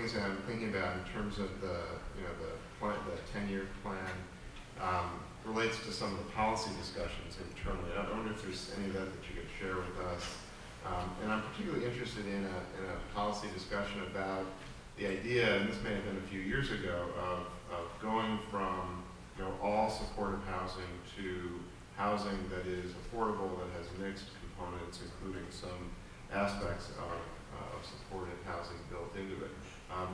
things that I'm thinking about in terms of the 10-year plan relates to some of the policy discussions internally. I wonder if there's any of that you could share with us. And I'm particularly interested in a policy discussion about the idea, and this may have been a few years ago, of going from all supportive housing to housing that is affordable, that has mixed components, including some aspects of supportive housing built into it.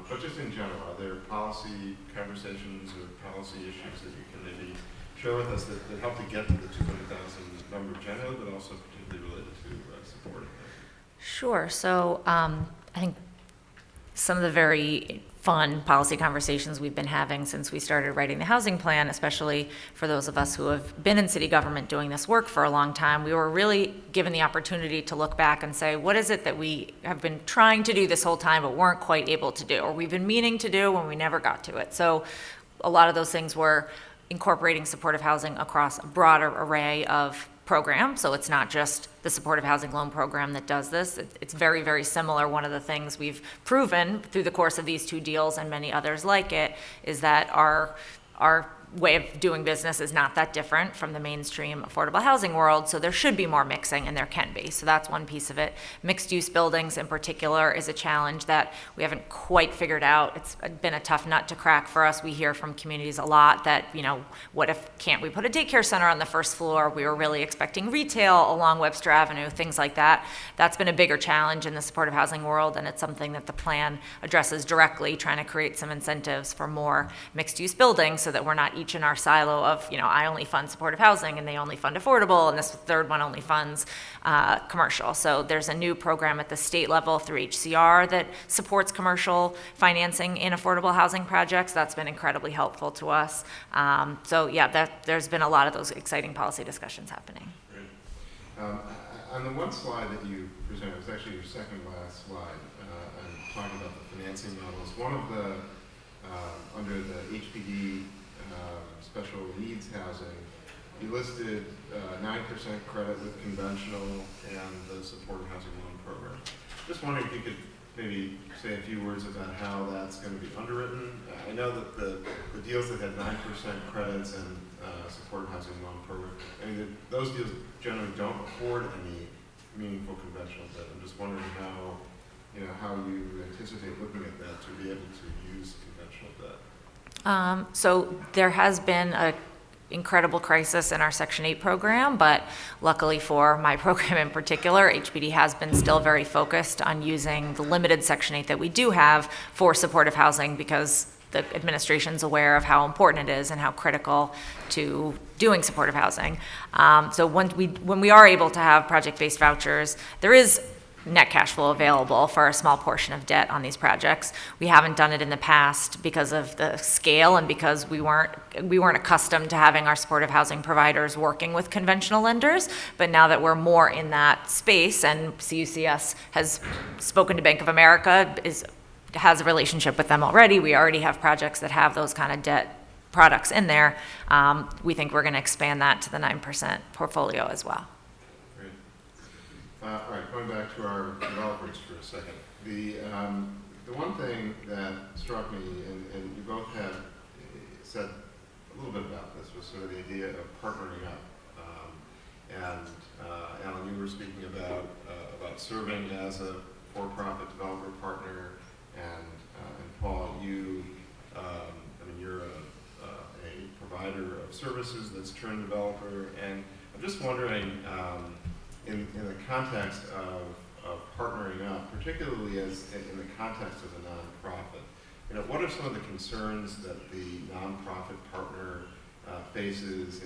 But just in general, are there policy conversations or policy issues that you can maybe share with us that help to get to the 200,000 number generally, but also particularly related to supportive housing? Sure. So I think some of the very fun policy conversations we've been having since we started writing the housing plan, especially for those of us who have been in city government doing this work for a long time, we were really given the opportunity to look back and say, what is it that we have been trying to do this whole time but weren't quite able to do, or we've been meaning to do when we never got to it? So a lot of those things were incorporating supportive housing across a broader array of programs. So it's not just the supportive housing loan program that does this. It's very, very similar. One of the things we've proven through the course of these two deals and many others like it is that our way of doing business is not that different from the mainstream affordable housing world, so there should be more mixing, and there can be. So that's one piece of it. Mixed use buildings in particular is a challenge that we haven't quite figured out. It's been a tough nut to crack for us. We hear from communities a lot that, what if, can't we put a daycare center on the first floor? We were really expecting retail along Webster Avenue, things like that. That's been a bigger challenge in the supportive housing world, and it's something that the plan addresses directly, trying to create some incentives for more mixed use buildings so that we're not each in our silo of, I only fund supportive housing and they only fund affordable, and this third one only funds commercial. So there's a new program at the state level through HCR that supports commercial financing in affordable housing projects. That's been incredibly helpful to us. So yeah, there's been a lot of those exciting policy discussions happening. Great. On the one slide that you presented, it was actually your second last slide, and talking about the financing models. One of the, under the HPD special needs housing, you listed 9% credit with conventional and the supportive housing loan program. Just wondering if you could maybe say a few words about how that's going to be underwritten. I know that the deals that had 9% credits and supportive housing loan program, those deals generally don't afford any meaningful conventional debt. I'm just wondering how you anticipate looking at that to be able to use conventional debt. So there has been an incredible crisis in our Section 8 program, but luckily for my program in particular, HPD has been still very focused on using the limited Section 8 that we do have for supportive housing, because the administration's aware of how important it is and how critical to doing supportive housing. So when we are able to have project-based vouchers, there is net cash flow available for a small portion of debt on these projects. We haven't done it in the past because of the scale and because we weren't accustomed to having our supportive housing providers working with conventional lenders. But now that we're more in that space, and CUCS has spoken to Bank of America, has a relationship with them already. We already have projects that have those kind of debt products in there. We think we're going to expand that to the 9% portfolio as well. All right, going back to our developers for a second. The one thing that struck me, and you both have said a little bit about this, was sort of the idea of partnering up. Alan, you were speaking about serving as a for-profit developer partner, and Paul, you're a provider of services that's turned developer, and I'm just wondering. In the context of partnering up, particularly as in the context of a nonprofit, what are some of the concerns that the nonprofit partner faces?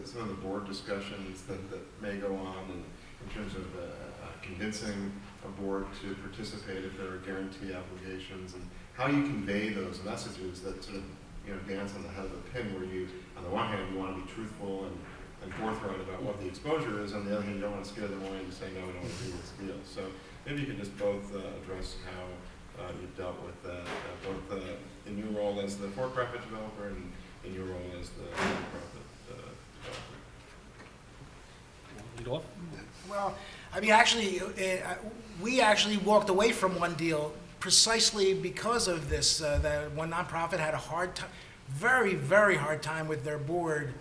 Some of the board discussions that may go on in terms of convincing a board to participate if there are guarantee obligations, and how you convey those messages that sort of dance on the head of a pin, where you, on the one hand, you want to be truthful and forthright about what the exposure is. On the other hand, you don't want to scare them away and say, no, we don't want to do this deal. So maybe you could just both address how you've dealt with that, both in your role as the for-profit developer and in your role as the non-profit developer. Lead off? Well, actually, we actually walked away from one deal precisely because of this, that one nonprofit had a hard time, very, very hard time with their board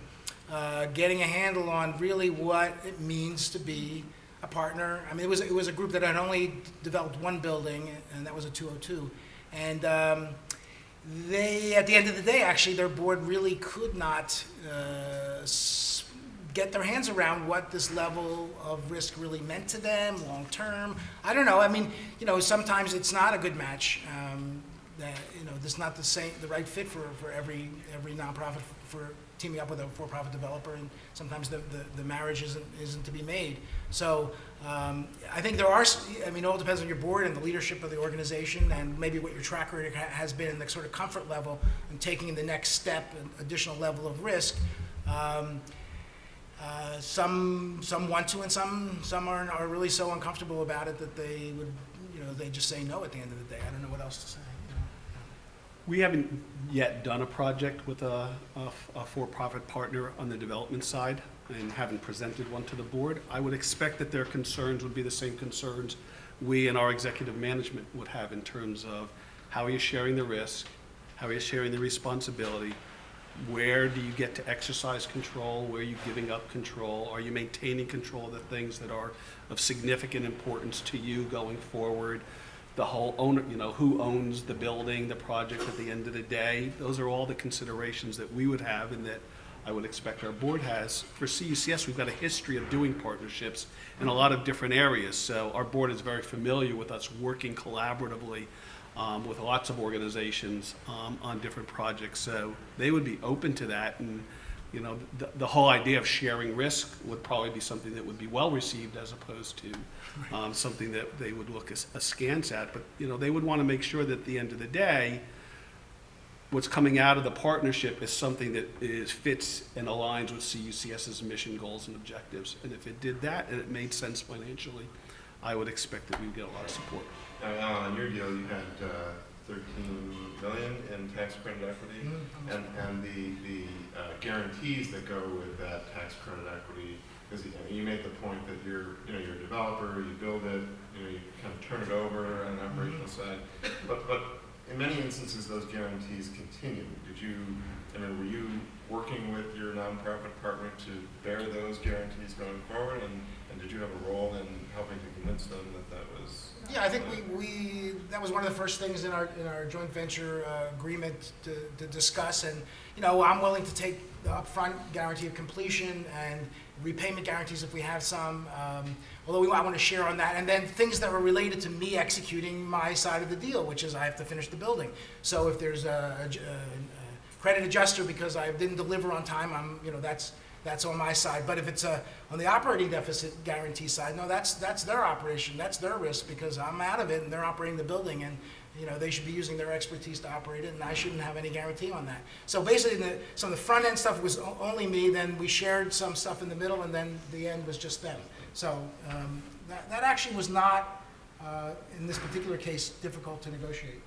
getting a handle on really what it means to be a partner. I mean, it was a group that had only developed one building, and that was a 202. And they, at the end of the day, actually, their board really could not get their hands around what this level of risk really meant to them long term. I don't know. I mean, sometimes it's not a good match. That there's not the right fit for every nonprofit for teaming up with a for-profit developer, and sometimes the marriage isn't to be made. So I think there are. I mean, it all depends on your board and the leadership of the organization, and maybe what your track record has been, the sort of comfort level in taking the next step, an additional level of risk. Some want to, and some are really so uncomfortable about it that they would, they just say no at the end of the day. I don't know what else to say. We haven't yet done a project with a for-profit partner on the development side and haven't presented one to the board. I would expect that their concerns would be the same concerns we and our executive management would have in terms of how are you sharing the risk, how are you sharing the responsibility, where do you get to exercise control, where are you giving up control, are you maintaining control of the things that are of significant importance to you going forward. The whole owner, who owns the building, the project at the end of the day. Those are all the considerations that we would have and that I would expect our board has. For CUCS, we've got a history of doing partnerships in a lot of different areas. So our board is very familiar with us working collaboratively with lots of organizations on different projects. So they would be open to that. And the whole idea of sharing risk would probably be something that would be well received as opposed to something that they would look askance at. But they would want to make sure that at the end of the day, what's coming out of the partnership is something that fits and aligns with CUCS's mission, goals, and objectives. And if it did that and it made sense financially, I would expect that we'd get a lot of support. Now, Alan, on your deal, you had $13 million in tax credit equity, and the guarantees that go with that tax credit equity. Because you made the point that you're a developer, you build it, you kind of turn it over on the operational side. But in many instances, those guarantees continue. Were you working with your nonprofit partner to bear those guarantees going forward, and did you have a role in helping to convince them that was? Yeah, I think that was one of the first things in our joint venture agreement to discuss. And I'm willing to take the upfront guarantee of completion and repayment guarantees if we have some. Although I want to share on that, and then things that were related to me executing my side of the deal, which is I have to finish the building. So if there's a credit adjuster because I didn't deliver on time, that's on my side. But if it's on the operating deficit guarantee side, no, that's their operation, that's their risk, because I'm out of it and they're operating the building, and they should be using their expertise to operate it, and I shouldn't have any guarantee on that. So basically, some of the front end stuff was only me. Then we shared some stuff in the middle, and then the end was just them. So that actually was not, in this particular case, difficult to negotiate.